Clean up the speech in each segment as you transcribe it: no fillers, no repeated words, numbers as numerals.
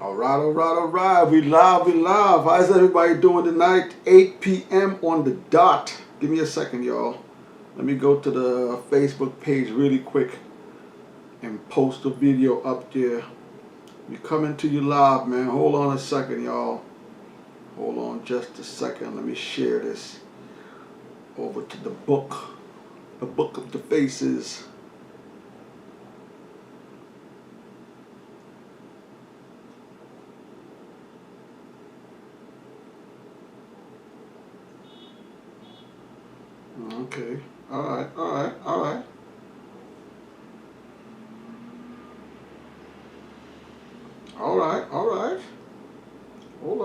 All right. We live. How's everybody doing tonight? 8 p.m. on the dot. Give me a second, y'all. Let me go to the Facebook page really quick and post a video up there. We coming to you live, man. Hold on a second, y'all. Hold on just a second. Let me share this over to the book of the faces. Okay. All right. Hold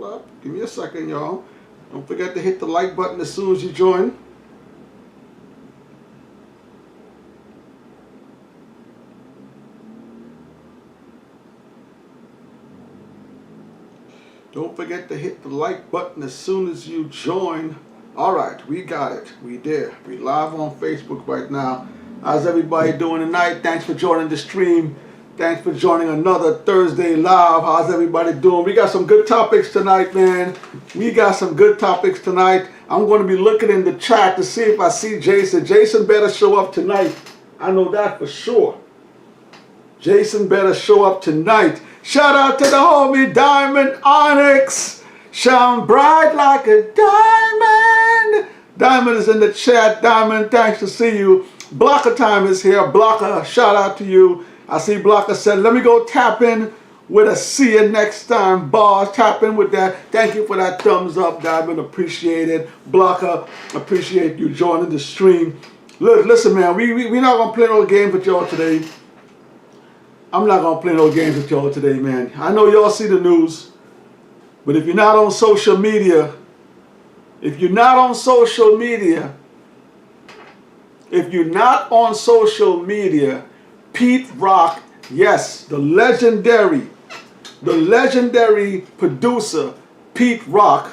up. Give me a second, y'all. Don't forget to hit the like button as soon as you join. Don't forget to hit the like button as soon as you join. All right, we got it. We there. We live on Facebook right now. How's everybody doing tonight? Thanks for joining the stream. Thanks for joining another Thursday live. How's everybody doing? We got some good topics tonight, man. We got some good topics tonight. I'm going to be looking in the chat to see if I see Jason. Jason better show up tonight. I know that for sure. Jason better show up tonight. Shout out to the homie Diamond Onyx. Shine bright like a diamond. Diamond is in the chat. Diamond, thanks to see you. Blocker time is here. Blocker, shout out to you. I see Blocker said, let me go tap in with a see you next time. Bars, tap in with that. Thank you for that thumbs up, Diamond. Appreciate it. Blocker, appreciate you joining the stream. Look, listen, man, we're not going to play no games with y'all today. I'm not going to play no games with y'all today, man. I know y'all see the news. But if you're not on social media, Pete Rock, yes, the legendary producer, Pete Rock,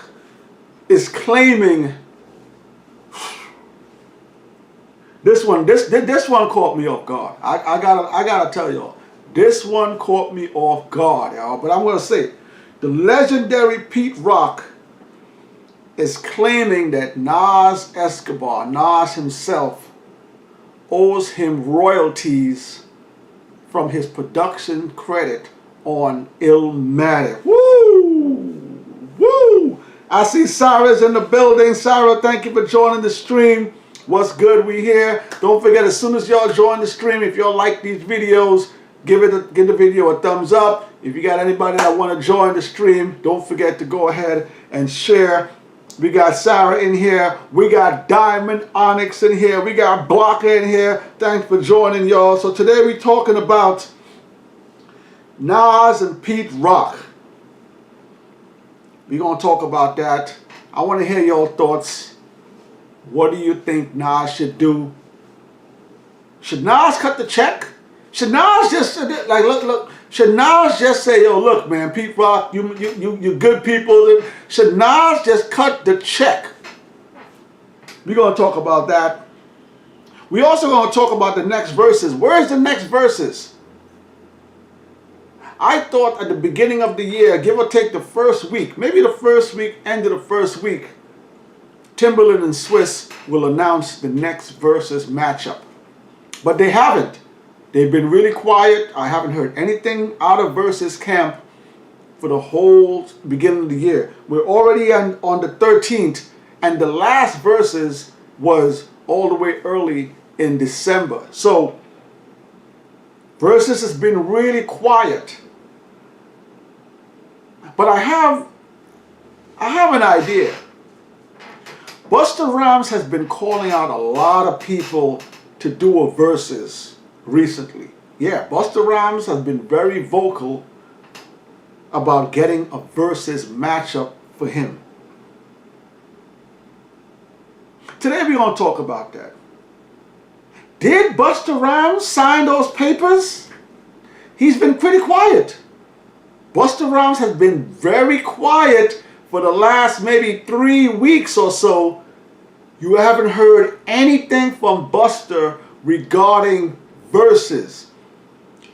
is claiming this one caught me off guard. I gotta tell y'all, this one caught me off guard, y'all. But I'm gonna say it. The legendary Pete Rock is claiming that Nas himself, owes him royalties from his production credit on Illmatic. Woo! I see Sarah's in the building. Sarah, thank you for joining the stream. What's good? We here. Don't forget, as soon as y'all join the stream, if y'all like these videos, give the video a thumbs up. If you got anybody that want to join the stream, don't forget to go ahead and share. We got Sarah in here. We got Diamond Onyx in here. We got Blocker in here. Thanks for joining, y'all. So today we're talking about Nas and Pete Rock. We're going to talk about that. I want to hear your thoughts. What do you think Nas should do? Should Nas cut the check? Should Nas just, like, look, should Nas just say, yo, look, man, Pete Rock, you good people. Should Nas just cut the check? We're going to talk about that. We're also going to talk about the next verses. Where's the next verses? I thought at the beginning of the year, give or take the first week, maybe the first week, end of the first week, Timberland and Swizz will announce the next verses matchup. But they haven't. They've been really quiet. I haven't heard anything out of Versus camp for the whole beginning of the year. We're already on the 13th, and the last Versus was all the way early in December. So Versus has been really quiet. But I have an idea. Busta Rhymes has been calling out a lot of people to do a Versus recently. Yeah, Busta Rhymes has been very vocal about getting a Versus matchup for him. Today we're going to talk about that. Did Busta Rhymes sign those papers? He's been pretty quiet. Busta Rhymes has been very quiet for the last maybe 3 weeks or so. You haven't heard anything from Busta regarding Versus.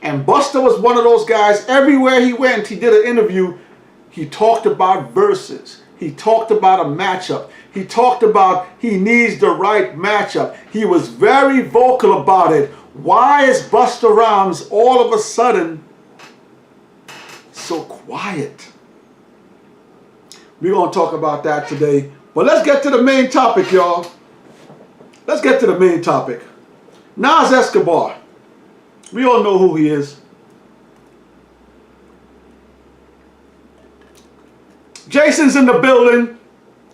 And Busta was one of those guys. Everywhere he went, he did an interview. He talked about verses. He talked about a matchup. He talked about he needs the right matchup. He was very vocal about it. Why is Busta Rhymes all of a sudden so quiet? We're going to talk about that today. But let's get to the main topic, y'all. Let's get to the main topic. Nas Escobar. We all know who he is. Jason's in the building.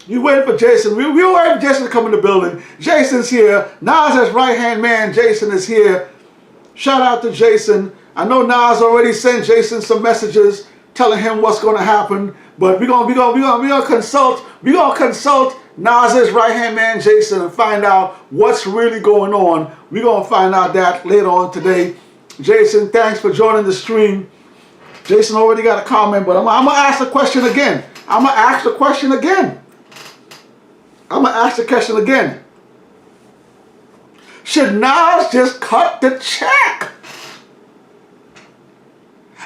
You waiting for Jason. We were waiting for Jason to come in the building. Jason's here. Nas' right-hand man, Jason, is here. Shout out to Jason. I know Nas already sent Jason some messages telling him what's going to happen. But we're gonna consult Nas' right-hand man, Jason, and find out what's really going on. We're gonna find out that later on today. Jason, thanks for joining the stream. Jason already got a comment, but I'm gonna ask the question again. I'm gonna ask the question again. Should Nas just cut the check?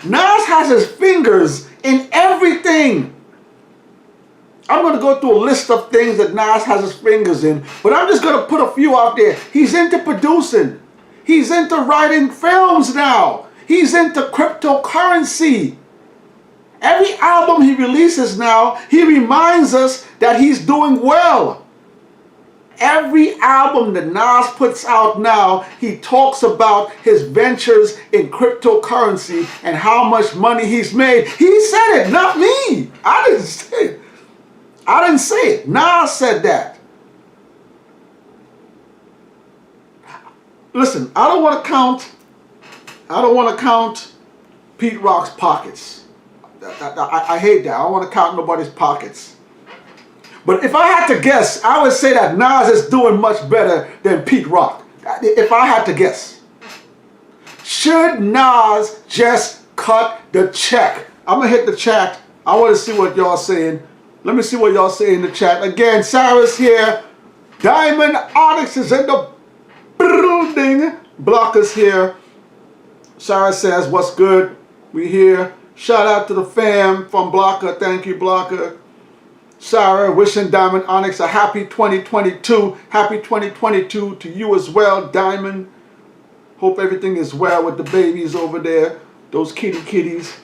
Nas has his fingers in everything. I'm going to go through a list of things that Nas has his fingers in, but I'm just going to put a few out there. He's into producing. He's into writing films now. He's into cryptocurrency. Every album he releases now, he reminds us that he's doing well. Every album that Nas puts out now, he talks about his ventures in cryptocurrency and how much money he's made. He said it, not me. I didn't say it. Nas said that. Listen, I don't want to count Pete Rock's pockets. I hate that. I don't want to count nobody's pockets. But if I had to guess, I would say that Nas is doing much better than Pete Rock. If I had to guess. Should Nas just cut the check? I'm going to hit the chat. I want to see what y'all saying. Let me see what y'all say in the chat. Again, Sarah's here. Diamond Onyx is in the building. Blocker's here. Sarah says, what's good? We here. Shout out to the fam from Blocker. Thank you, Blocker. Sarah, wishing Diamond Onyx a happy 2022. Happy 2022 to you as well, Diamond. Hope everything is well with the babies over there. Those kitties.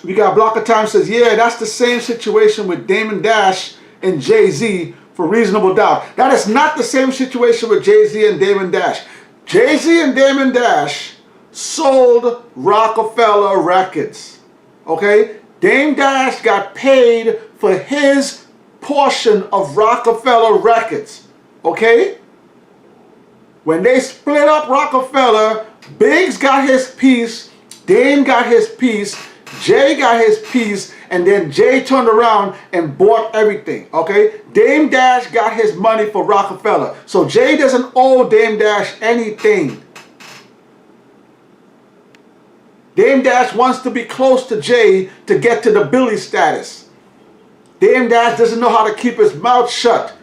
We got Blocker Time says, yeah, that's the same situation with Damon Dash and Jay-Z for Reasonable Doubt. That is not the same situation with Jay-Z and Damon Dash. Jay-Z and Damon Dash sold Rockefeller Records. Okay? Dame Dash got paid for his portion of Rockefeller Records. Okay? When they split up Rockefeller, Biggs got his piece, Dame got his piece, Jay got his piece, and then Jay turned around and bought everything. Okay? Dame Dash got his money for Rockefeller. So Jay doesn't owe Dame Dash anything. Dame Dash wants to be close to Jay to get to the Billy status. Dame Dash doesn't know how to keep his mouth shut.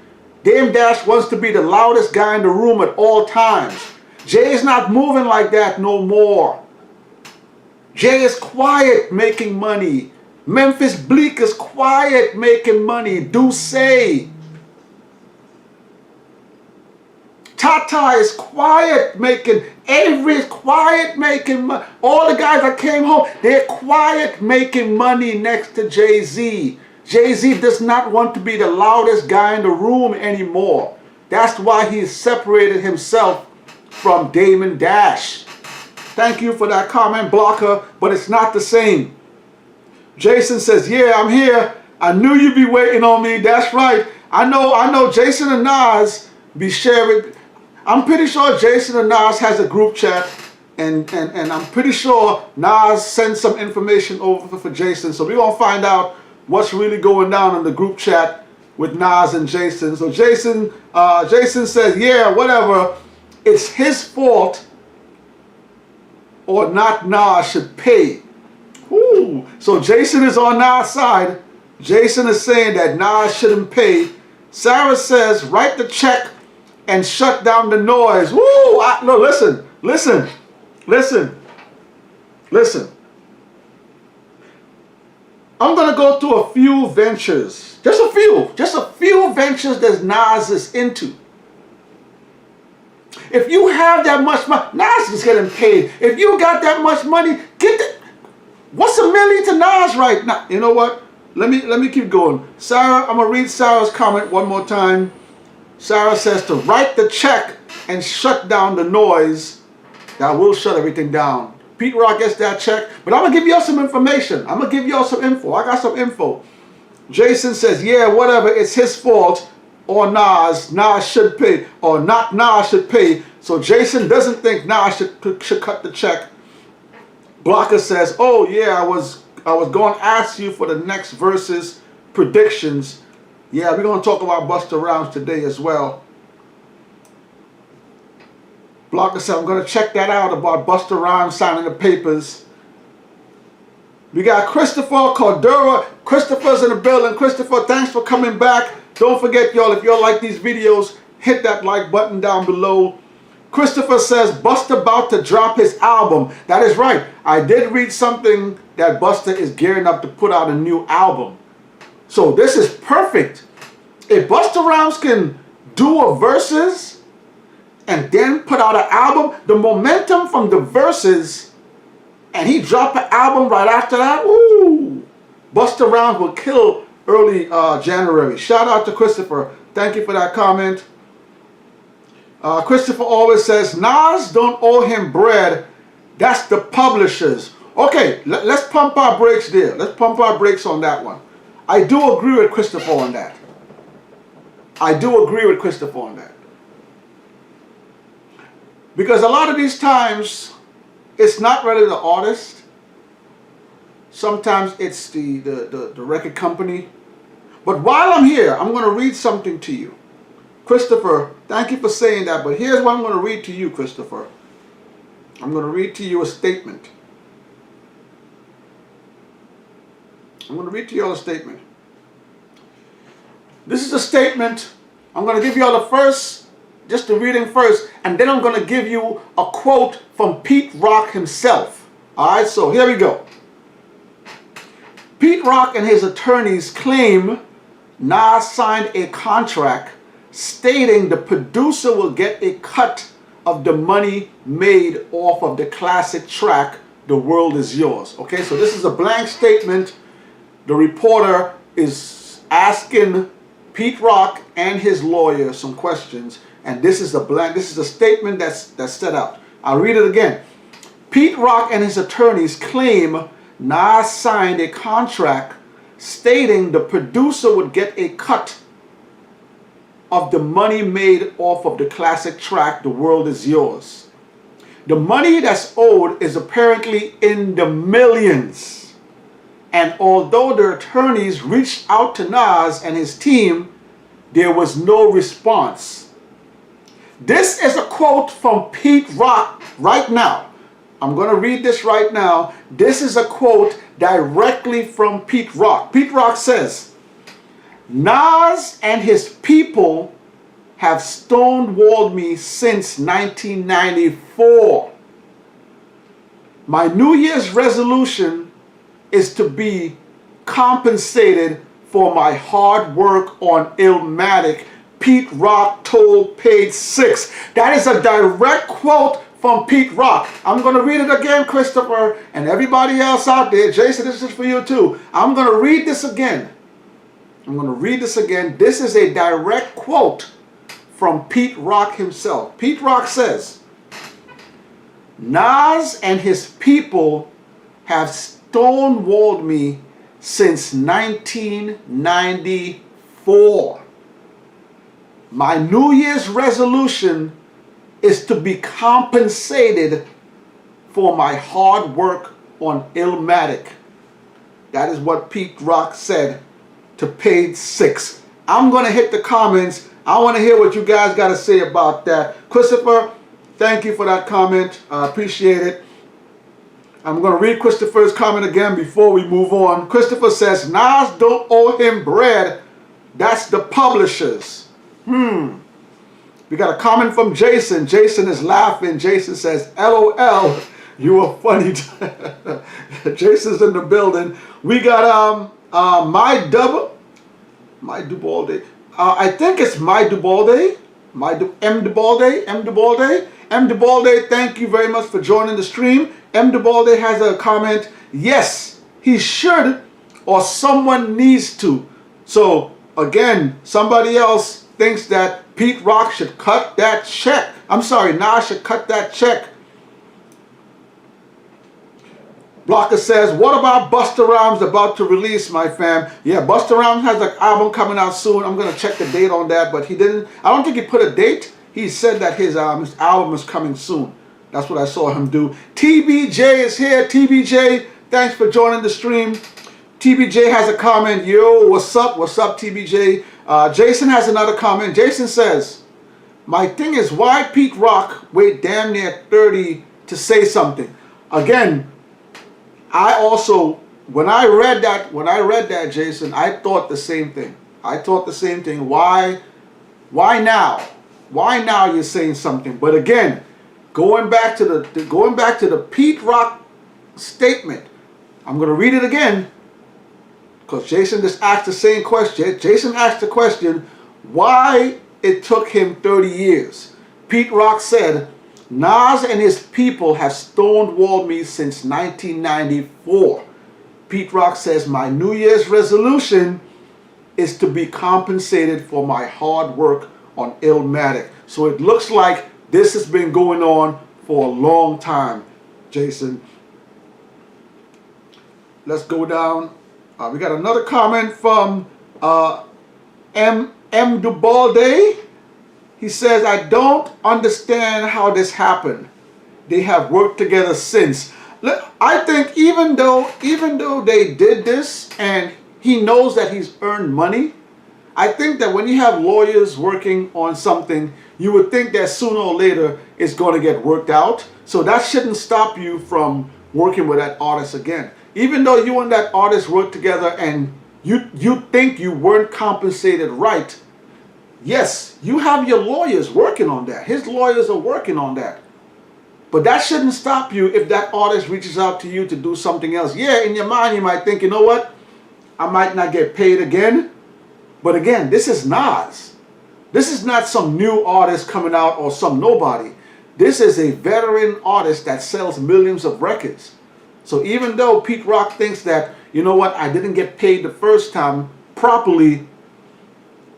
Dame Dash wants to be the loudest guy in the room at all times. Jay is not moving like that no more. Jay is quiet making money. Memphis Bleak is quiet making money. Duce. Tata is quiet making, Avery is quiet making money. All the guys that came home, they're quiet making money next to Jay-Z. Jay-Z does not want to be the loudest guy in the room anymore. That's why he separated himself from Damon Dash. Thank you for that comment, Blocker, but it's not the same. Jason says, yeah, I'm here. I knew you'd be waiting on me. That's right. I know Jason and Nas be sharing. I'm pretty sure Jason and Nas has a group chat, and I'm pretty sure Nas sends some information over for Jason. So we're going to find out what's really going down in the group chat with Nas and Jason. So Jason says, yeah, whatever. It's his fault or not Nas should pay. Ooh. So Jason is on Nas' side. Jason is saying that Nas shouldn't pay. Sarah says, write the check and shut down the noise. Woo! No, listen. Listen, I'm going to go through a few ventures. Just a few ventures that Nas is into. If you have that much money, Nas is getting paid. If you got that much money, get the, what's $1 million to Nas right now? You know what? Let me keep going. Sarah, I'm gonna read Sarah's comment one more time. Sarah says to write the check and shut down the noise. That will shut everything down. Pete Rock gets that check, but I'm gonna give y'all some information. I'm gonna give y'all some info. I got some info. Jason says, yeah, whatever, it's his fault. Or Nas should pay, or not Nas should pay. So Jason doesn't think Nas should cut the check. Blocker says, oh yeah, I was going to ask you for the next verses predictions. Yeah, we're going to talk about Busta Rhymes today as well. Blocker said, I'm going to check that out about Busta Rhymes signing the papers. We got Christopher Cordero. Christopher's in the building. Christopher, thanks for coming back. Don't forget, y'all, if y'all like these videos, hit that like button down below. Christopher says Busta about to drop his album. That is right. I did read something that Busta is gearing up to put out a new album. So this is perfect. If Busta Rhymes can do a verses and then put out an album, the momentum from the verses, and he drop an album right after that, ooh, Busta Rhymes will kill early January. Shout out to Christopher. Thank you for that comment. Christopher always says, Nas don't owe him bread. That's the publishers. Okay, let's pump our brakes there. Let's pump our brakes on that one. I do agree with Christopher on that. I do agree with Christopher on that. Because a lot of these times, it's not really the artist. Sometimes it's the record company. But while I'm here, I'm going to read something to you. Christopher, thank you for saying that, but here's what I'm going to read to you, Christopher. I'm going to read to you a statement. I'm going to read to you all a statement. This is a statement. I'm going to give you all the first, just the reading first, and then I'm going to give you a quote from Pete Rock himself. All right, so here we go. Pete Rock and his attorneys claim Nas signed a contract stating the producer will get a cut of the money made off of the classic track, The World Is Yours. Okay, so this is a blank statement. The reporter is asking Pete Rock and his lawyer some questions, and this is a statement that's set out. I'll read it again. Pete Rock and his attorneys claim Nas signed a contract stating the producer would get a cut of the money made off of the classic track, The World Is Yours. The money that's owed is apparently in the millions. And although the attorneys reached out to Nas and his team, there was no response. This is a quote from Pete Rock right now. I'm going to read this right now. This is a quote directly from Pete Rock. Pete Rock says, Nas and his people have stonewalled me since 1994. My New Year's resolution is to be compensated for my hard work on Illmatic. Pete Rock told Page 6. That is a direct quote from Pete Rock. I'm going to read it again, Christopher, and everybody else out there. Jason, this is for you too. I'm going to read this again. I'm going to read this again. This is a direct quote from Pete Rock himself. Pete Rock says, Nas and his people have stonewalled me since 1994. My New Year's resolution is to be compensated for my hard work on Illmatic. That is what Pete Rock said to Page 6. I'm going to hit the comments. I want to hear what you guys got to say about that. Christopher, thank you for that comment. I appreciate it. I'm going to read Christopher's comment again before we move on. Christopher says, Nas don't owe him bread. That's the publishers. We got a comment from Jason. Jason is laughing. Jason says, LOL, You are funny. Jason's in the building. We got my Dubalde. I think it's my Dubalde. M Dubalde. M Dubalde, thank you very much for joining the stream. M Dubalde has a comment. Yes, he should, or someone needs to. So again, somebody else thinks that Pete Rock should cut that check. I'm sorry, Nas should cut that check. Blocker says, what about Busta Rhymes about to release, my fam? Yeah, Busta Rhymes has an album coming out soon. I'm going to check the date on that, but he didn't. I don't think he put a date. He said that his album is coming soon. That's what I saw him do. TBJ is here. TBJ, thanks for joining the stream. TBJ has a comment. Yo, what's up? What's up, TBJ? Jason has another comment. Jason says, my thing is, why Pete Rock wait damn near 30 to say something? Again, I also, when I read that, Jason, I thought the same thing. Why now? Why now you're saying something? But again, going back to the Pete Rock statement, I'm going to read it again because Jason just asked the same question. Jason asked the question, why it took him 30 years. Pete Rock said, Nas and his people have stonewalled me since 1994. Pete Rock says, my New Year's resolution is to be compensated for my hard work on Illmatic. So it looks like this has been going on for a long time, Jason. Let's go down. We got another comment from M. Dubalde. He says, I don't understand how this happened. They have worked together since. I think even though they did this and he knows that he's earned money, I think that when you have lawyers working on something, you would think that sooner or later it's going to get worked out. So that shouldn't stop you from working with that artist again. Even though you and that artist work together and you think you weren't compensated right, yes, you have your lawyers working on that. His lawyers are working on that. But that shouldn't stop you if that artist reaches out to you to do something else. Yeah, in your mind you might think, you know what? I might not get paid again. But again, this is Nas. This is not some new artist coming out or some nobody. This is a veteran artist that sells millions of records. So even though Pete Rock thinks that, you know what, I didn't get paid the first time properly,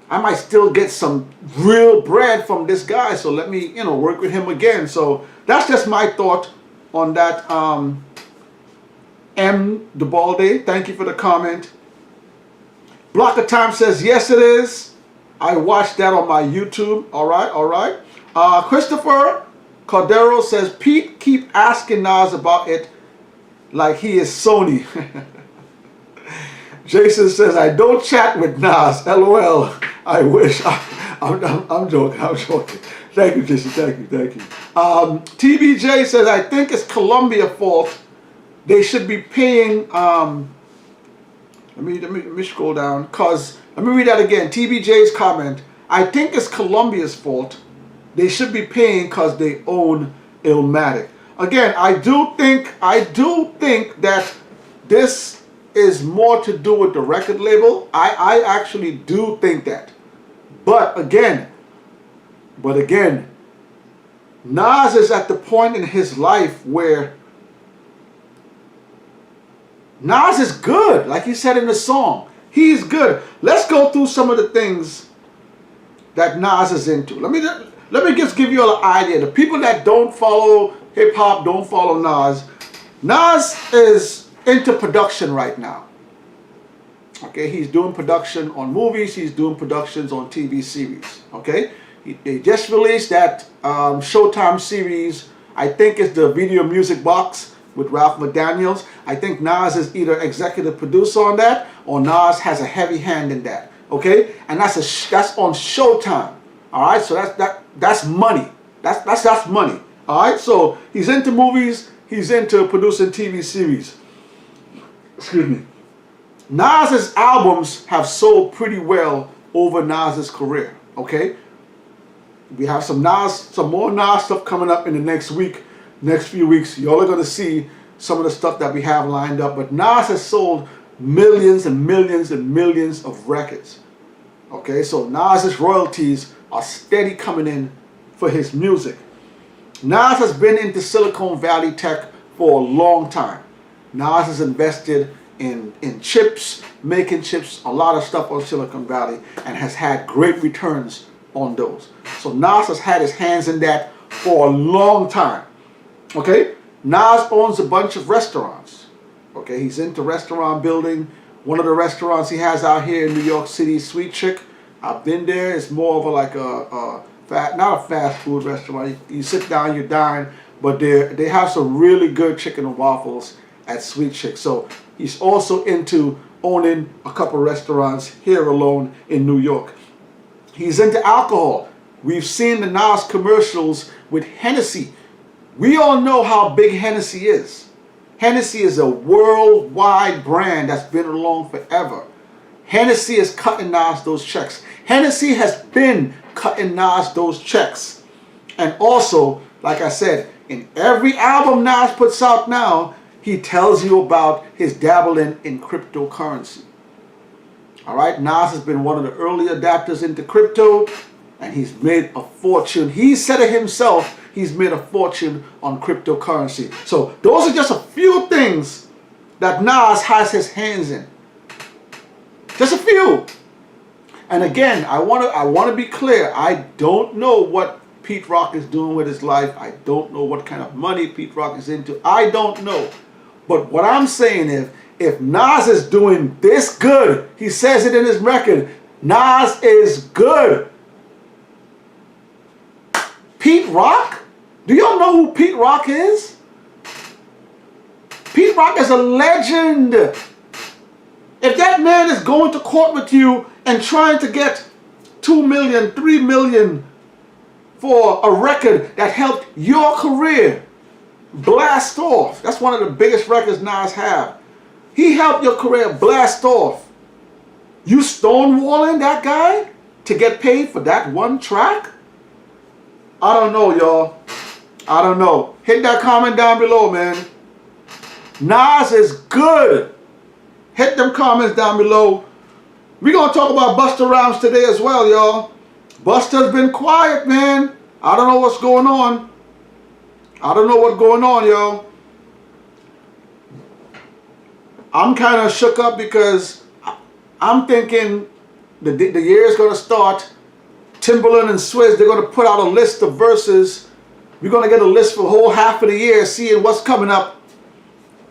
I might still get some real bread from this guy. So let me, work with him again. So that's just my thought on that. M. Dubalde, thank you for the comment. Block of Time says, yes, it is. I watched that on my YouTube. All right. Christopher Cordero says, Pete keep asking Nas about it like he is Sony. Jason says, I don't chat with Nas. LOL. I wish. I'm joking. Thank you, Jason. Thank you. TBJ says, I think it's Columbia fault. They should be paying... Let me scroll down, cause let me read that again. TBJ's comment. I think it's Columbia's fault. They should be paying cause they own Illmatic. Again, I do think that this is more to do with the record label. I actually do think that. But again, Nas is at the point in his life where Nas is good, like he said in the song. He's good. Let's go through some of the things that Nas is into. Let me just give you an idea. The people that don't follow hip hop, don't follow Nas. Nas is into production right now. Okay, he's doing production on movies. He's doing productions on TV series. Okay, they just released that Showtime series. I think it's the Video Music Box with Ralph McDaniels. I think Nas is either executive producer on that or Nas has a heavy hand in that. Okay, and that's on Showtime. All right, so that's money. That's money. All right, so he's into movies. He's into producing TV series. Excuse me. Nas's albums have sold pretty well over Nas's career. Okay, we have some more Nas stuff coming up in the next week. next few weeks, y'all are going to see some of the stuff that we have lined up. But Nas has sold millions and millions and millions of records. Okay, so Nas's royalties are steady coming in for his music. Nas has been into Silicon Valley tech for a long time. Nas has invested in chips, making chips, a lot of stuff on Silicon Valley, and has had great returns on those. So Nas has had his hands in that for a long time. Okay, Nas owns a bunch of restaurants. Okay, he's into restaurant building. One of the restaurants he has out here in New York City, Sweet Chick. I've been there. It's more of not a fast food restaurant. You sit down, you dine, but they have some really good chicken and waffles at Sweet Chick. So he's also into owning a couple restaurants here alone in New York. He's into alcohol. We've seen the Nas commercials with Hennessy. We all know how big Hennessy is. Hennessy is a worldwide brand that's been along forever. Hennessy is cutting Nas those checks. Hennessy has been cutting Nas those checks. And also, like I said, in every album Nas puts out now, he tells you about his dabbling in cryptocurrency. All right, Nas has been one of the early adapters into crypto, and he's made a fortune. He said it himself, he's made a fortune on cryptocurrency. So those are just a few things that Nas has his hands in. Just a few. And again, I want to be clear. I don't know what Pete Rock is doing with his life. I don't know what kind of money Pete Rock is into. I don't know. But what I'm saying is, if Nas is doing this good, he says it in his record, Nas is good. Pete Rock? Do y'all know who Pete Rock is? Pete Rock is a legend. If that man is going to court with you and trying to get $2 million, $3 million for a record that helped your career blast off. That's one of the biggest records Nas have. He helped your career blast off. You stonewalling that guy to get paid for that one track? I don't know, y'all. I don't know. Hit that comment down below, man. Nas is good. Hit them comments down below. We're going to talk about Busta Rhymes today as well, y'all. Busta's been quiet, man. I don't know what's going on. I don't know what's going on, y'all. I'm kind of shook up because I'm thinking the year is going to start. Timbaland and Swizz, they're going to put out a list of verses. We're going to get a list for the whole half of the year, seeing what's coming up.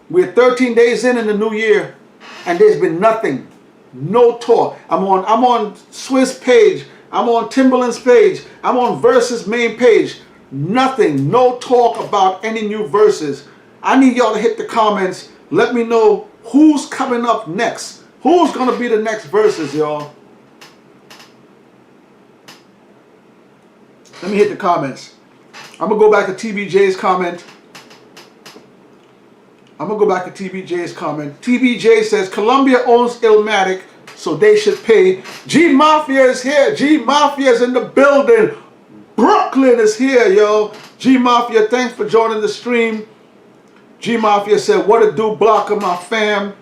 We're 13 days in the new year, and there's been nothing. No talk. I'm on Swizz page. I'm on Timbaland's page. I'm on VERZUZ main page. Nothing. No talk about any new verses. I need y'all to hit the comments. Let me know who's coming up next. Who's going to be the next verses, y'all? Let me hit the comments. I'm going to go back to TBJ's comment. TBJ says, Columbia owns Illmatic, so they should pay. G Mafia is here. G Mafia is in the building. Brooklyn is here, yo. G Mafia, thanks for joining the stream. G Mafia said, what it do, Blocker, my fam.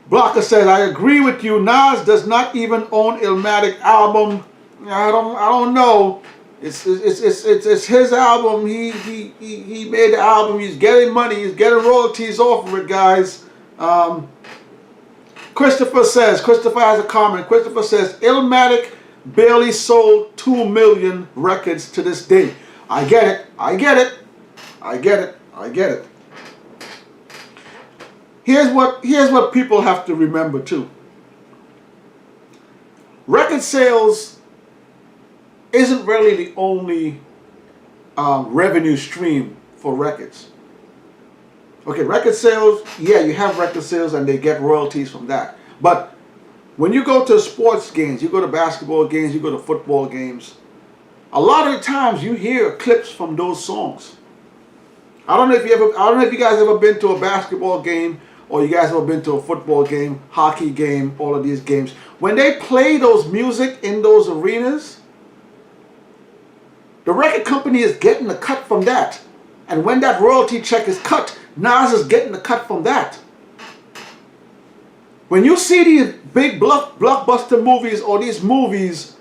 Blocker says, I agree with you. Nas does not even own Illmatic album. I don't know. It's his album. He made the album. He's getting money. He's getting royalties off of it, guys. Christopher has a comment. Christopher says, Illmatic barely sold 2 million records to this day. I get it. Here's what people have to remember too. Record sales isn't really the only revenue stream for records. Okay, record sales, yeah, you have record sales and they get royalties from that. But when you go to sports games, you go to basketball games, you go to football games, a lot of the times you hear clips from those songs. I don't know if you guys ever been to a basketball game or you guys ever been to a football game, hockey game, all of these games. When they play those music in those arenas, The record company is getting a cut from that. And when that royalty check is cut, Nas is getting a cut from that. When you see these big blockbuster movies or these movies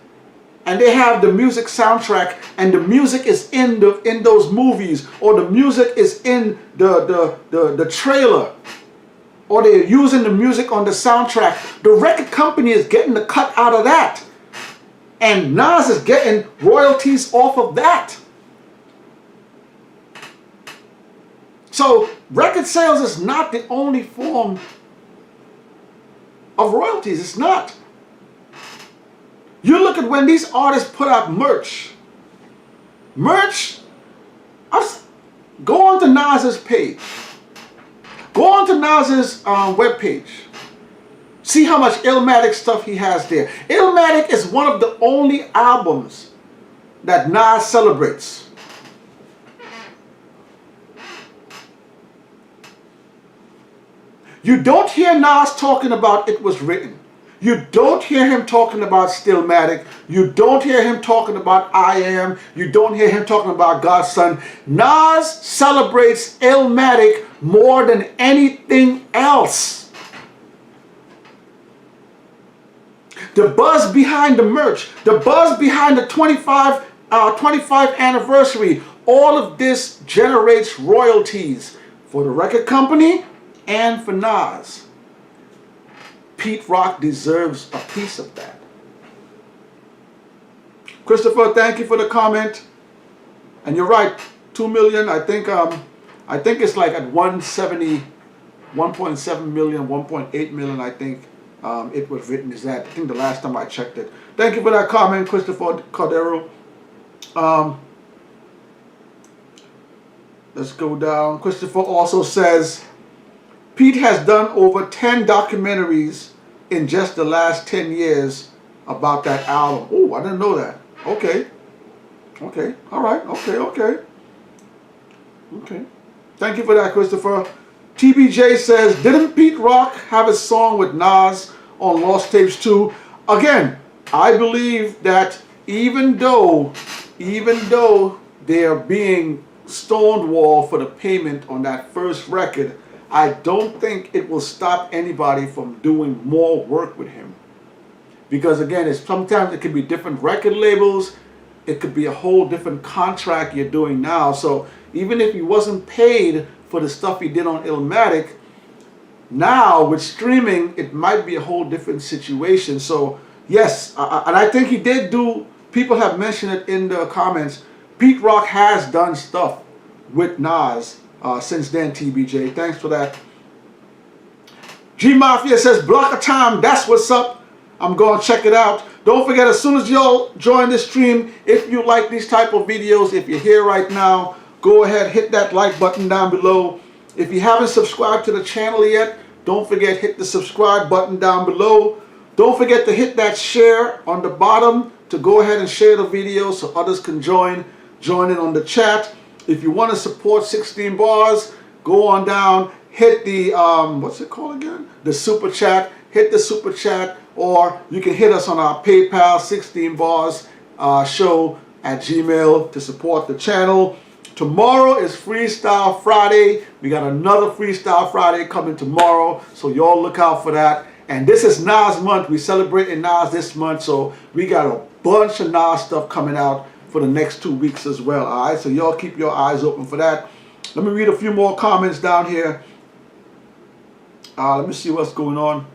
and they have the music soundtrack and the music is in those movies, or the music is in the trailer, or they're using the music on the soundtrack, the record company is getting a cut out of that. And Nas is getting royalties off of that. So record sales is not the only form of royalties. It's not. You look at when these artists put out merch. Go on to Nas's page. Go on to Nas's webpage. See how much Illmatic stuff he has there. Illmatic is one of the only albums that Nas celebrates. You don't hear Nas talking about It Was Written. You don't hear him talking about Stillmatic. You don't hear him talking about I Am. You don't hear him talking about God's Son. Nas celebrates Illmatic more than anything else. The buzz behind the merch, the buzz behind the 25th anniversary, all of this generates royalties for the record company and for Nas. Pete Rock deserves a piece of that. Christopher, thank you for the comment. And you're right, 2 million, I think it's like at 170, 1.7 million, 1.8 million, I think. It was written is that. I think the last time I checked it. Thank you for that comment, Christopher Cordero. Let's go down. Christopher also says, Pete has done over 10 documentaries in just the last 10 years about that album. Oh, I didn't know that. Okay. Okay. All right. Okay. Okay. Okay. Thank you for that, Christopher. TBJ says, didn't Pete Rock have a song with Nas on Lost Tapes 2? Again, I believe that even though they are being stonewalled for the payment on that first record, I don't think it will stop anybody from doing more work with him. Because again, sometimes it could be different record labels. It could be a whole different contract you're doing now. So even if he wasn't paid for the stuff he did on Illmatic, now with streaming, it might be a whole different situation. So yes, and I think he did do, people have mentioned it in the comments, Pete Rock has done stuff with Nas since then, TBJ. Thanks for that. G Mafia says, block of time, that's what's up. I'm going to check it out. Don't forget, as soon as y'all join the stream, if you like these type of videos, if you're here right now, go ahead, hit that like button down below. If you haven't subscribed to the channel yet, don't forget, hit the subscribe button down below. Don't forget to hit that share on the bottom to go ahead and share the video so others can join in on the chat. If you want to support 16 Bars, go on down, hit the, what's it called again? The super chat. Hit the super chat, or you can hit us on our PayPal, 16 Bars show at Gmail to support the channel. Tomorrow is Freestyle Friday. We got another Freestyle Friday coming tomorrow, so y'all look out for that. And this is Nas month. We celebrating Nas this month, so we got a bunch of Nas stuff coming out for the next 2 weeks as well. All right, so y'all keep your eyes open for that. Let me read a few more comments down here. Let me see what's going on.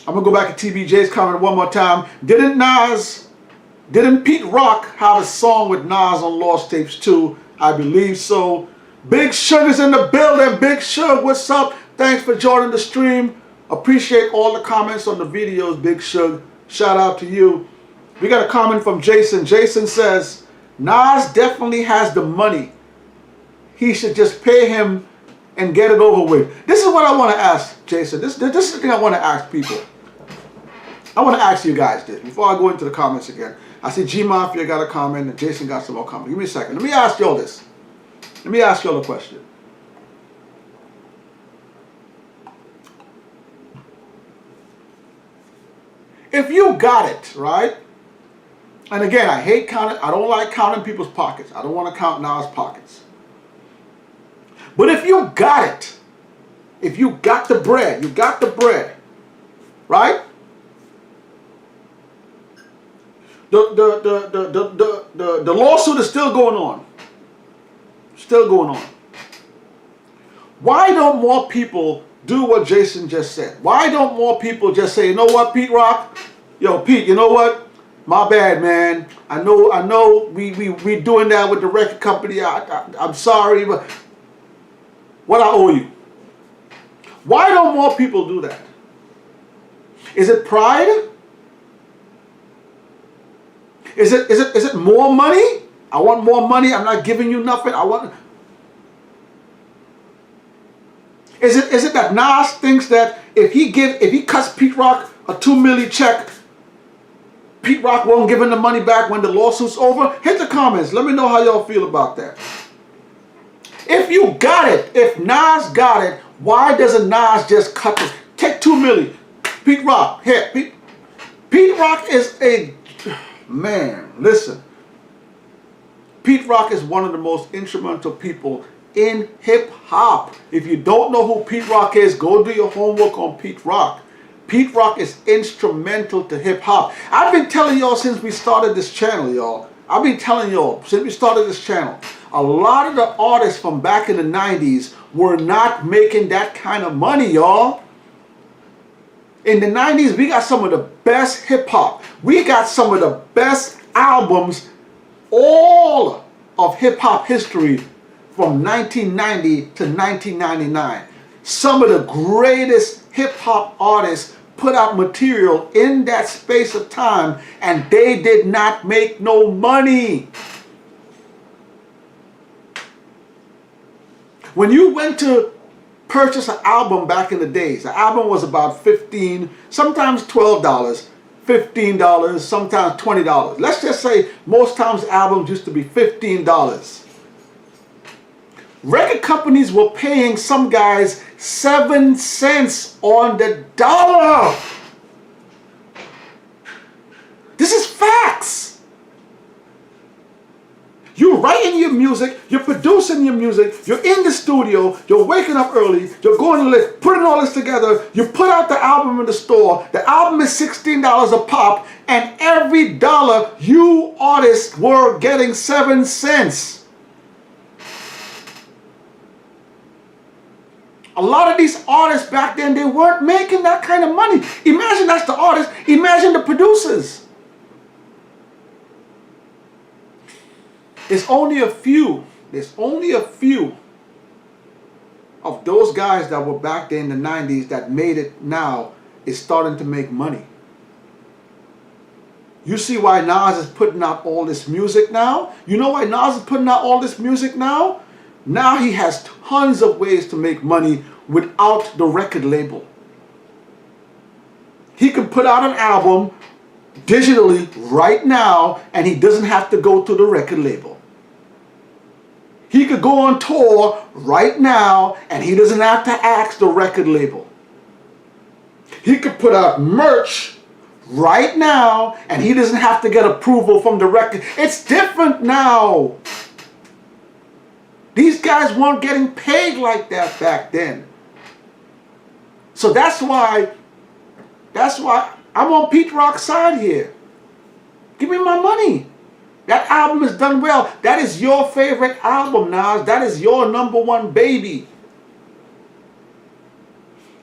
I'm gonna go back to TBJ's comment one more time. Didn't Pete Rock have a song with Nas on Lost Tapes 2? I believe so. Big Sugar's in the building. Big Sugar, what's up? Thanks for joining the stream. Appreciate all the comments on the videos, Big Sugar. Shout out to you. We got a comment from Jason. Jason says, Nas definitely has the money. He should just pay him and get it over with. This is what I want to ask, Jason. This is the thing I want to ask people. I want to ask you guys this before I go into the comments again. I see G Mafia got a comment and Jason got some more comments. Give me a second. Let me ask y'all this. Let me ask y'all a question. If you got it, right? And again, I hate counting. I don't like counting people's pockets. I don't want to count Nas' pockets. But if you got it, if you got the bread, you got the bread, right? The lawsuit is still going on. Still going on. Why don't more people do what Jason just said? Why don't more people just say, you know what, Pete Rock? Yo, Pete, you know what? My bad, man. I know we doing that with the record company. I'm sorry, but what I owe you. Why don't more people do that? Is it pride? Is it more money? I want more money. I'm not giving you nothing. I want. Is it that Nas thinks that if he cuts Pete Rock a $2 million check, Pete Rock won't give him the money back when the lawsuit's over? Hit the comments. Let me know how y'all feel about that. If you got it, if Nas got it, why doesn't Nas just cut it? Take $2 million. Pete Rock, here. Pete Rock is a man. Listen. Pete Rock is one of the most instrumental people in hip hop. If you don't know who Pete Rock is, go do your homework on Pete Rock. Pete Rock is instrumental to hip hop. I've been telling y'all since we started this channel, y'all. I've been telling y'all since we started this channel. A lot of the artists from back in the 90s were not making that kind of money, y'all. In the 90s, we got some of the best hip hop. We got some of the best albums, all of hip hop history from 1990 to 1999. Some of the greatest hip hop artists put out material in that space of time, and they did not make no money. When you went to purchase an album back in the days, the album was about $15, sometimes $12, $15, sometimes $20. Let's just say most times albums used to be $15. Record companies were paying some guys 7 cents on the dollar. This is facts. You're writing your music, you're producing your music, you're in the studio, you're waking up early, you're going to live, putting all this together, you put out the album in the store, the album is $16 a pop, and every dollar you artists were getting 7 cents. A lot of these artists back then, they weren't making that kind of money. Imagine that's the artists. Imagine the producers. There's only a few of those guys that were back then in the 90s that made it now is starting to make money. You see why Nas is putting out all this music now? You know why Nas is putting out all this music now? Now he has tons of ways to make money without the record label. He can put out an album digitally right now and he doesn't have to go to the record label. He could go on tour right now and he doesn't have to ask the record label. He could put out merch right now and he doesn't have to get approval from the record. It's different now. These guys weren't getting paid like that back then. So that's why I'm on Pete Rock's side here. Give me my money. That album is done well. That is your favorite album, Nas. That is your #1 baby.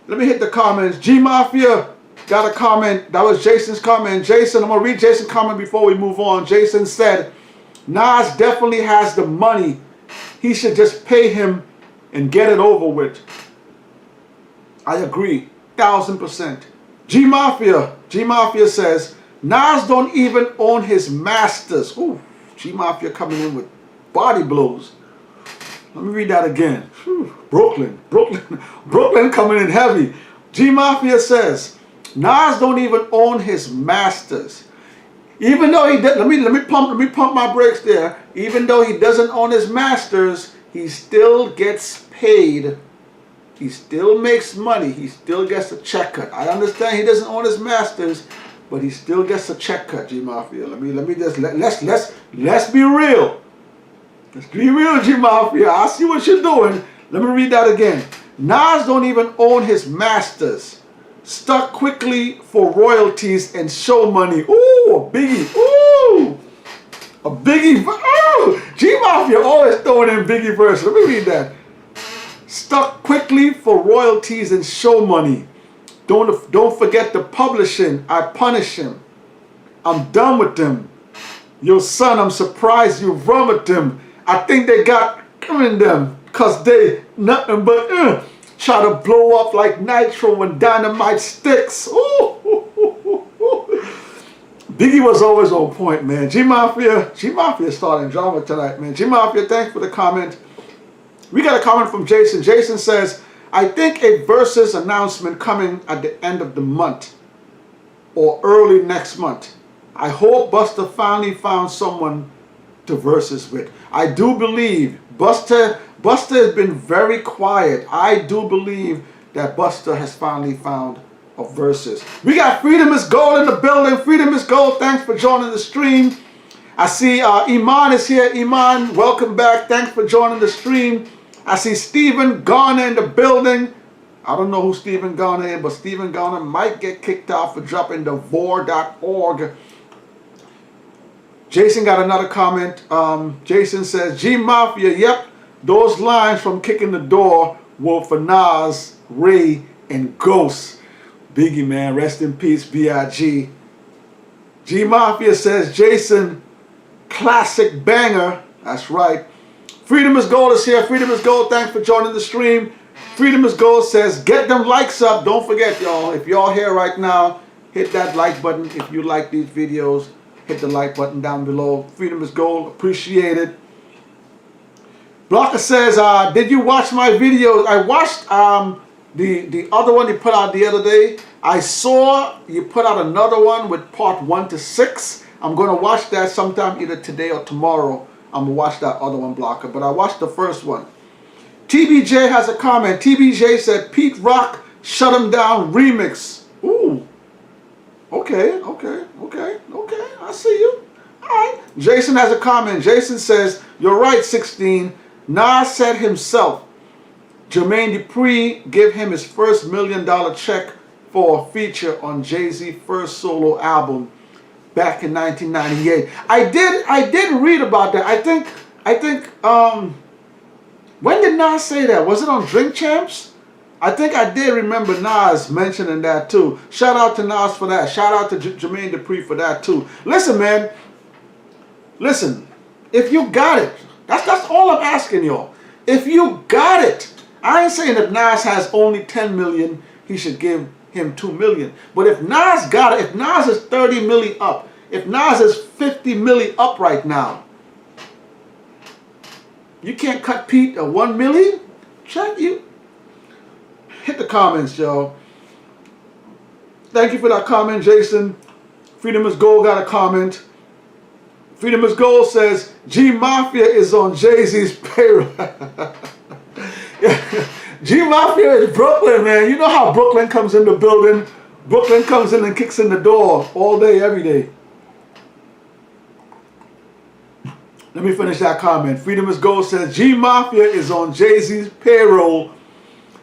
Let me hit the comments. G Mafia got a comment. That was Jason's comment. Jason, I'm going to read Jason's comment before we move on. Jason said, Nas definitely has the money. He should just pay him and get it over with. I agree, 1000%. G Mafia says, Nas don't even own his masters. Ooh, G Mafia coming in with body blows. Let me read that again. Whew, Brooklyn coming in heavy. G Mafia says, Nas don't even own his masters. Even though he let me pump my brakes there. Even though he doesn't own his masters, he still gets paid. He still makes money. He still gets a check cut. I understand he doesn't own his masters, but he still gets a check cut, G Mafia. Let's be real. Let's be real, G Mafia. I see what you're doing. Let me read that again. Nas don't even own his masters. Stuck quickly for royalties and show money. Ooh, a Biggie. Ooh, a Biggie. Ooh, G Mafia always throwing in Biggie verse. Let me read that. Stuck quickly for royalties and show money. Don't forget the publishing. I punish him. I'm done with them. Your son, I'm surprised you run with them. I think they got in them because they nothing but try to blow up like nitro when dynamite sticks. Ooh. Biggie was always on point, man. G Mafia starting drama tonight, man. G Mafia, thanks for the comment. We got a comment from Jason. Jason says, I think a VERZUZ announcement coming at the end of the month or early next month. I hope Busta finally found someone to VERZUZ with. I do believe Busta has been very quiet. I do believe that Busta has finally found a VERZUZ. We got Freedom is Gold in the building. Freedom is Gold, thanks for joining the stream. I see Iman is here. Iman, welcome back. Thanks for joining the stream. I see Stephen Garner in the building. I don't know who Stephen Garner is, but Stephen Garner might get kicked out for dropping the vor.org. Jason got another comment. Jason says, G Mafia, yep, those lines from Kicking the Door were for Nas, Ray, and Ghost. Biggie, man, rest in peace, B.I.G. G Mafia says, Jason, classic banger. That's right. Freedom is Gold is here. Freedom is Gold, thanks for joining the stream. Freedom is Gold says, get them likes up. Don't forget, y'all, if y'all here right now, hit that like button. If you like these videos, hit the like button down below. Freedom is Gold, appreciate it. Blocker says, did you watch my videos? I watched the other one you put out the other day. I saw you put out another one with part 1 to 6. I'm going to watch that sometime either today or tomorrow. I'm going to watch that other one, Blocker. But I watched the first one. TBJ has a comment. TBJ said, Pete Rock Shut Him Down remix. Ooh. Okay. I see you. All right. Jason has a comment. Jason says, you're right, 16. Nas said himself, Jermaine Dupri give him his first $1 million check for a feature on Jay-Z's first solo album back in 1998. I did read about that. I think when did Nas say that? Was it on Drink Champs? I think I did remember Nas mentioning that too. Shout out to Nas for that. Shout out to Jermaine Dupri for that too. Listen, man. Listen, if you got it, that's all I'm asking y'all. If you got it, I ain't saying if Nas has only 10 million, he should give him 2 million. But if Nas got it, if Nas is 30 milli up, if Nas is 50 milli up right now, you can't cut Pete a 1 million? Check you. Hit the comments, y'all. Thank you for that comment, Jason. Freedom is Gold got a comment. Freedom is Gold says, G Mafia is on Jay-Z's payroll. G Mafia is Brooklyn, man. You know how Brooklyn comes in the building. Brooklyn comes in and kicks in the door all day, every day. Let me finish that comment. Freedom is Gold says, G Mafia is on Jay-Z's payroll.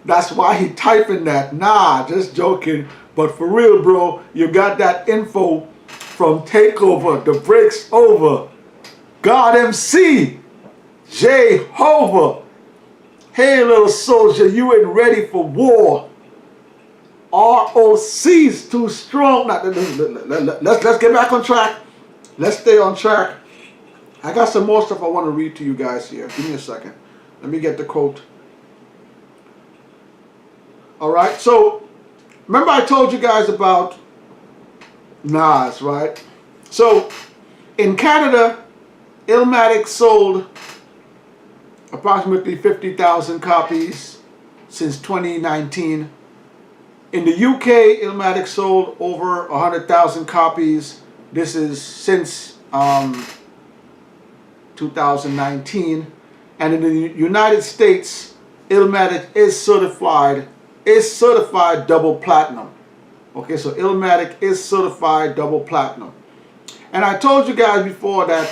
That's why he typing that. Nah, just joking. But for real, bro, you got that info from Takeover. The break's over. God MC. Jehovah. Hey, little soldier, you ain't ready for war. ROC's too strong. Now, let's get back on track. Let's stay on track. I got some more stuff I want to read to you guys here. Give me a second. Let me get the quote. Alright, so remember I told you guys about Nas, right? So in Canada, Illmatic sold approximately 50,000 copies since 2019. In the UK, Illmatic sold over 100,000 copies. This is since 2019. And in the United States, Illmatic is certified double platinum. Okay, so Illmatic is certified double platinum. And I told you guys before that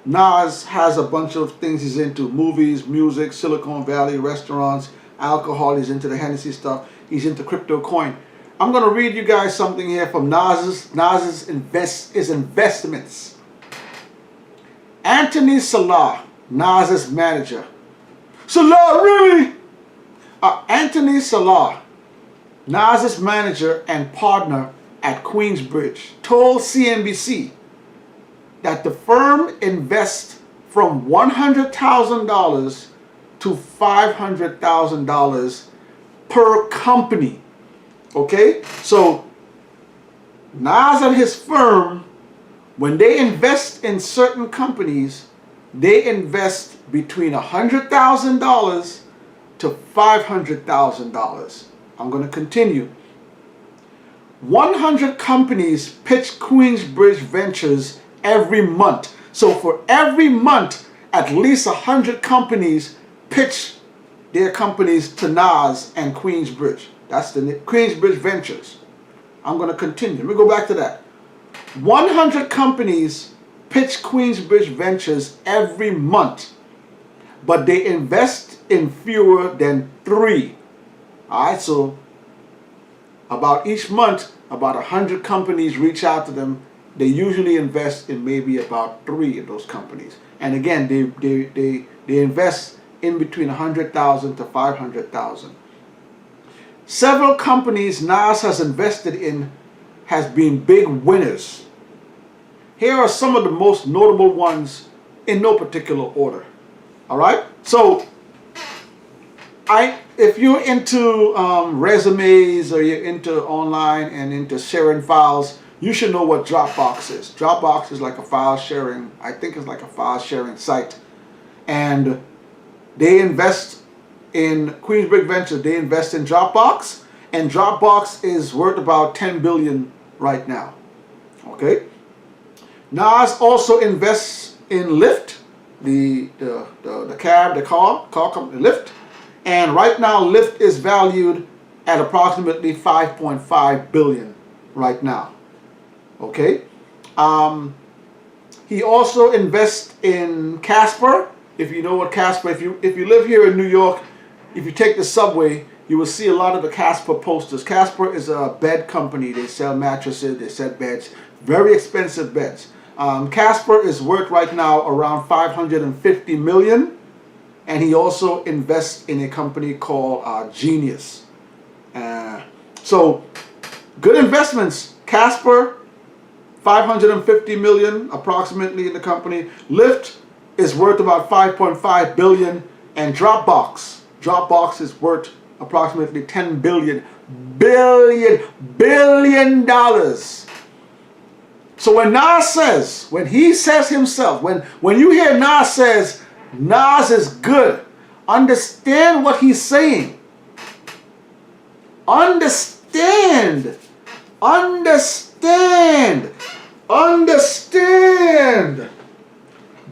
Nas has a bunch of things he's into: movies, music, Silicon Valley, restaurants, alcohol. He's into the Hennessy stuff. He's into crypto coin. I'm gonna read you guys something here from Nas's investments. Anthony Salah, Nas's manager. Salah, really? Anthony Salah, Nas's manager and partner at Queensbridge, told CNBC that the firm invests from $100,000 to $500,000 per company. Okay? So Nas and his firm, when they invest in certain companies, they invest between $100,000 to $500,000. I'm going to continue. 100 companies pitch Queensbridge Ventures every month. So for every month, at least 100 companies pitch their companies to Nas and Queensbridge. That's the Queensbridge Ventures. I'm going to continue. Let me go back to that. 100 companies pitch Queensbridge Ventures every month, but they invest in fewer than 3. All right, so about each month, about 100 companies reach out to them. They usually invest in maybe about 3 of those companies. And again, they invest in between 100,000 to 500,000. Several companies Nas has invested in has been big winners. Here are some of the most notable ones in no particular order. All right, so if you're into resumes, or you're into online and into sharing files, you should know what Dropbox is. Dropbox is like a file sharing, I think it's like a file sharing site. And they invest in Queensbridge Ventures, they invest in Dropbox, and Dropbox is worth about 10 billion right now. Okay? Nas also invests in Lyft, the car company Lyft. And right now, Lyft is valued at approximately 5.5 billion right now. Okay. He also invests in Casper. If you know what Casper, if you live here in New York, if you take the subway, you will see a lot of the Casper posters. Casper is a bed company. They sell mattresses, they sell beds, very expensive beds. Casper is worth right now around 550 million. And he also invests in a company called Genius. So, good investments. Casper, 550 million approximately in the company. Lyft is worth about 5.5 billion. And Dropbox is worth approximately 10 billion dollars. So when Nas says, when he says himself, when you hear Nas says, Nas is good, understand what he's saying. Understand.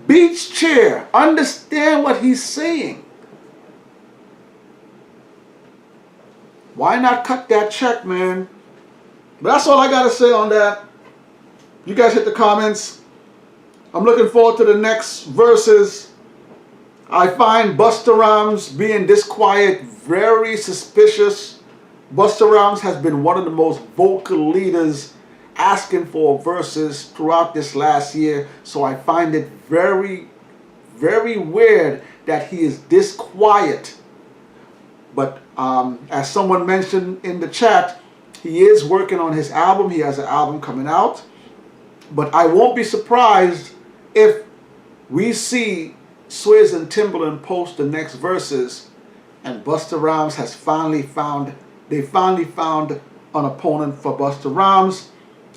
Beach chair. Understand what he's saying. Why not cut that check, man? But that's all I got to say on that. You guys hit the comments. I'm looking forward to the next verses. I find Busta Rhymes being this quiet very suspicious. Busta Rhymes has been one of the most vocal leaders asking for verses throughout this last year. So I find it very, very weird that he is this quiet. But as someone mentioned in the chat, he is working on his album. He has an album coming out. But I won't be surprised if we see Swizz and Timbaland post the next verses and Busta Rhymes has finally found an opponent for Busta Rhymes.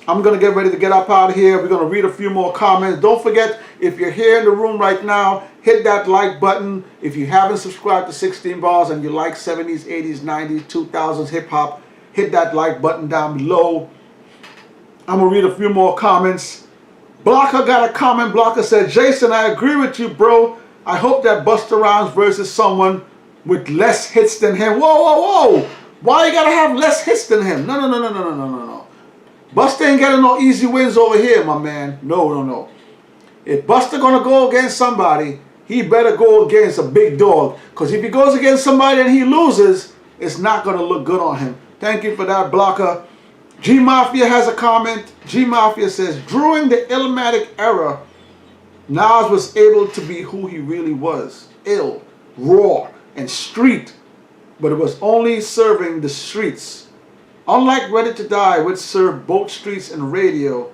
I'm going to get ready to get up out of here. We're going to read a few more comments. Don't forget, if you're here in the room right now, hit that like button. If you haven't subscribed to 16 Bars and you like 70s, 80s, 90s, 2000s hip-hop, hit that like button down below. I'm going to read a few more comments. Blocker got a comment. Blocker said, Jason, I agree with you, bro. I hope that Busta Rhymes versus someone with less hits than him. Whoa, whoa, whoa. Why you gotta have less hits than him? No, no, no, no, no, no, no, no, no. Busta ain't getting no easy wins over here, my man. No, no, no. If Busta gonna go against somebody, he better go against a big dog. Because if he goes against somebody and he loses, it's not gonna look good on him. Thank you for that, blocker. G Mafia has a comment. G Mafia says, during the illmatic era, Nas was able to be who he really was. Ill, raw, and street. But it was only serving the streets. Unlike Ready to Die, which served both streets and radio,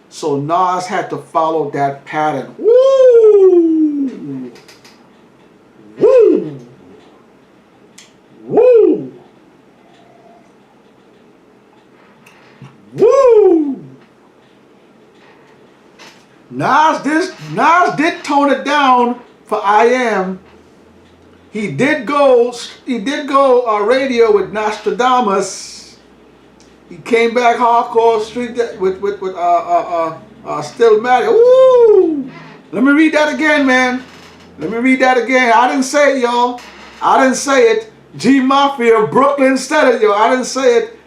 so Nas had to follow that pattern. Woo! Woo! Woo! Woo! Nas did tone it down for I Am. He did go radio with Nostradamus. He came back hardcore street with Stillmatic. Woo! Let me read that again, man. Let me read that again. I didn't say it, y'all. I didn't say it. G Mafia, Brooklyn said it, yo. I didn't say it.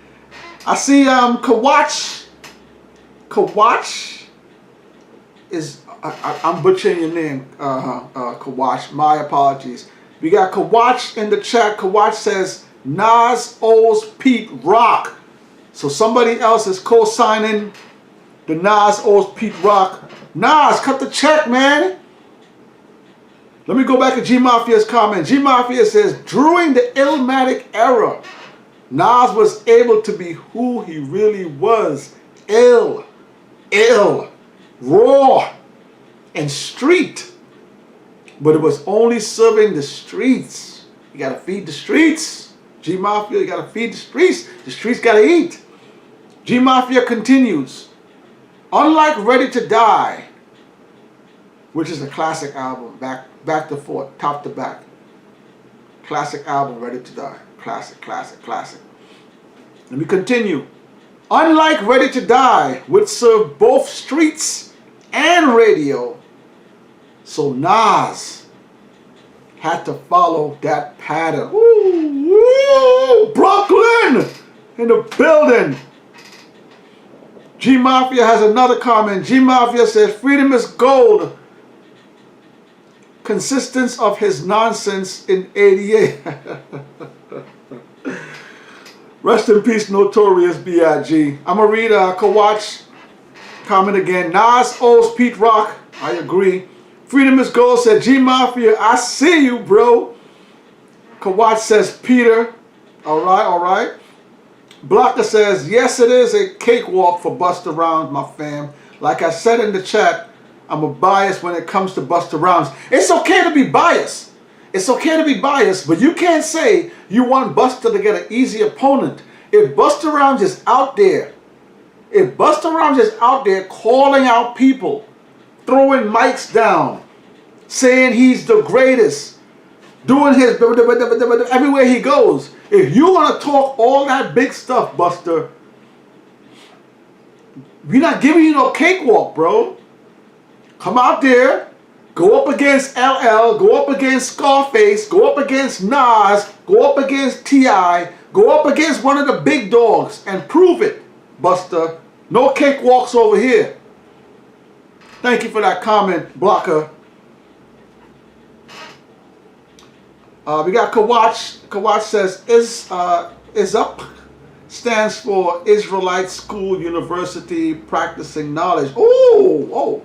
I see Kawach. Kawach is I'm butchering your name, Kawach. My apologies. We got Kawach in the chat. Kawach says Nas owes Pete Rock. So somebody else is co-signing the Nas owes Pete Rock. Nas, cut the check, man. Let me go back to G Mafia's comment. G Mafia says during the illmatic era, Nas was able to be who he really was. Ill, raw, and street. But it was only serving the streets. You gotta feed the streets. G Mafia, you gotta feed the streets. The streets gotta eat. G Mafia continues. Unlike Ready to Die, which is a classic album, back to forth, top to back. Classic album, Ready to Die. Classic, classic, classic. Let me continue. Unlike Ready to Die, which served both streets and radio, so Nas had to follow that pattern. Woo, woo, Brooklyn in the building. G Mafia has another comment. G Mafia says, freedom is gold. Consistence of his nonsense in 88. Rest in peace, Notorious B.I.G. I'm going to read Kawach comment again. Nas owes Pete Rock. I agree. Freedom is gold, said G Mafia. I see you, bro. Kawach says Peter. All right, all right. Blocker says, yes, it is a cakewalk for Busta Rhymes, my fam. Like I said in the chat, I'm a bias when it comes to Busta Rhymes. It's okay to be biased. It's okay to be biased, but you can't say you want Busta to get an easy opponent. If Busta Rhymes is out there, calling out people, throwing mics down, saying he's the greatest, doing his everywhere he goes. If you want to talk all that big stuff, Busta, we're not giving you no cakewalk, bro. Come out there, go up against LL, go up against Scarface, go up against Nas, go up against T.I., go up against one of the big dogs and prove it, Busta. No cakewalks over here. Thank you for that comment, Blocker. We got Kawach. Kawach says, is up stands for Israelite School University Practicing Knowledge. Oh.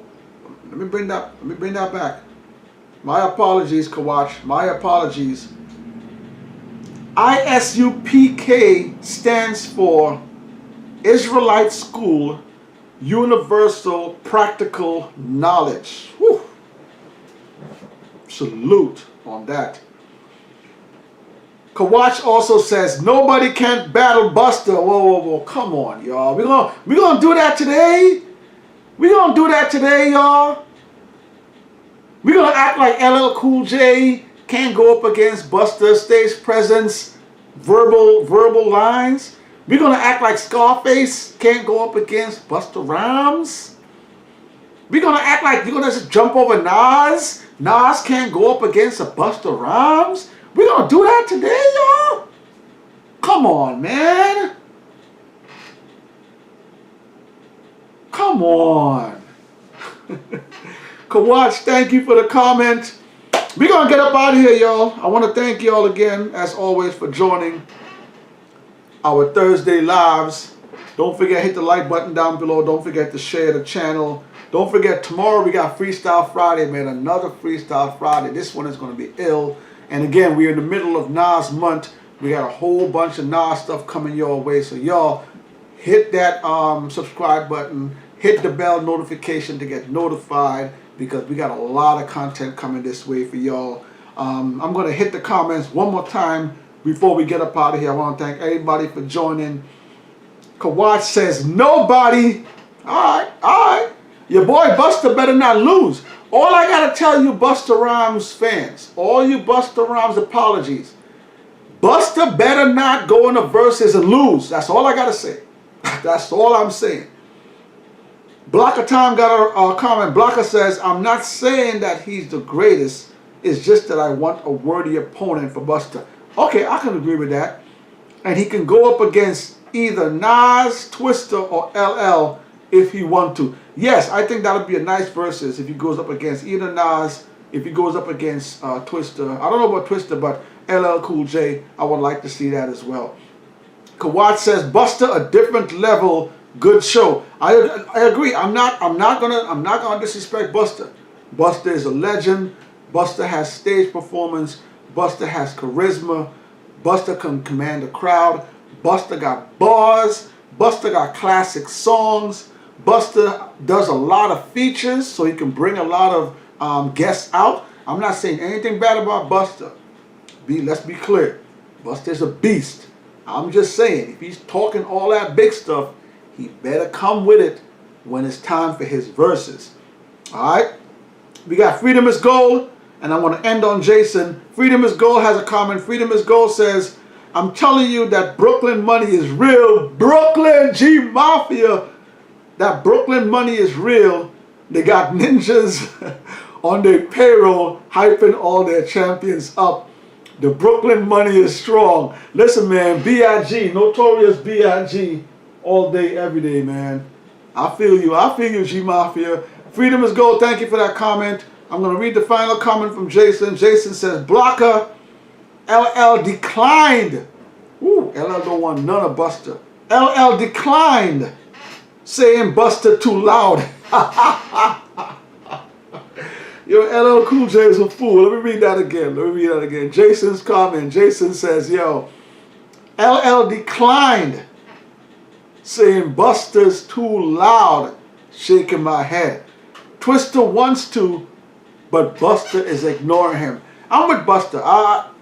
Let me bring that back. My apologies, Kawach. My apologies. ISUPK stands for Israelite School Universal Practical Knowledge. Whew. Salute on that. Kawach also says nobody can battle Busta. Whoa, come on, y'all. We gonna do that today. We gonna do that today, y'all. We gonna act like LL Cool J can't go up against Busta, stage presence, verbal lines. We gonna act like Scarface can't go up against Busta Rhymes. We gonna act like you're gonna just jump over Nas. Nas can't go up against a Busta Rhymes. We gonna do that today, y'all? Come Come on, man. Come on. Kawach, thank you for the comment. We're going to get up out of here, y'all. I want to thank y'all again, as always, for joining our Thursday lives. Don't forget, hit the like button down below. Don't forget to share the channel. Don't forget, tomorrow we got Freestyle Friday, man. Another Freestyle Friday. This one is going to be ill. And again, we're in the middle of Nas month. We got a whole bunch of Nas stuff coming your way. So y'all, hit that subscribe button. Hit the bell notification to get notified, because we got a lot of content coming this way for y'all. I'm going to hit the comments one more time before we get up out of here. I want to thank everybody for joining. Kawach says, nobody. All right. Your boy Busta better not lose. All I got to tell you Busta Rhymes fans, all you Busta Rhymes apologies, Busta better not go in the verses and lose. That's all I got to say. That's all I'm saying. Blocker Time got a comment. Blocker says, I'm not saying that he's the greatest. It's just that I want a worthy opponent for Busta. Okay, I can agree with that. And he can go up against either Nas, Twista, or LL if he want to. Yes, I think that would be a nice versus if he goes up against either Nas, if he goes up against Twista. I don't know about Twista, but LL Cool J, I would like to see that as well. Kawach says, Busta, a different level. Good show. I agree. I'm not gonna disrespect Busta. Busta is a legend. Busta has stage performance. Busta has charisma. Busta can command a crowd. Busta got bars. Busta got classic songs. Busta does a lot of features, so he can bring a lot of guests out. I'm not saying anything bad about Busta. Let's be clear. Busta is a beast. I'm just saying, if he's talking all that big stuff, he better come with it when it's time for his verses. Alright? We got Freedom is Gold, and I want to end on Jason. Freedom is Gold has a comment. Freedom is Gold says, I'm telling you that Brooklyn money is real. Brooklyn G Mafia. That Brooklyn money is real. They got ninjas on their payroll hyping all their champions up. The Brooklyn money is strong. Listen, man, B.I.G., Notorious B.I.G., all day, every day, man. I feel you, G Mafia. Freedom is Gold, thank you for that comment. I'm going to read the final comment from Jason. Jason says, Blocker, LL declined. Ooh, LL don't want none of Busta. LL declined, saying Busta too loud. Yo, LL Cool J is a fool. Let me read that again. Jason's comment. Jason says, yo, LL declined, saying Busta's too loud, shaking my head. Twista wants to, but Busta is ignoring him. I'm with Busta.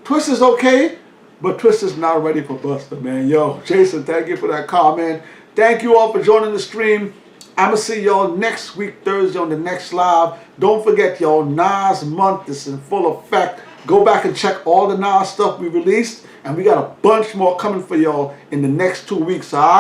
Twista's okay, but Twista's not ready for Busta, man. Yo, Jason, thank you for that comment. Thank you all for joining the stream. I'm going to see y'all next week, Thursday, on the next live. Don't forget, y'all, Nas month is in full effect. Go back and check all the Nas stuff we released, and we got a bunch more coming for y'all in the next 2 weeks, all right?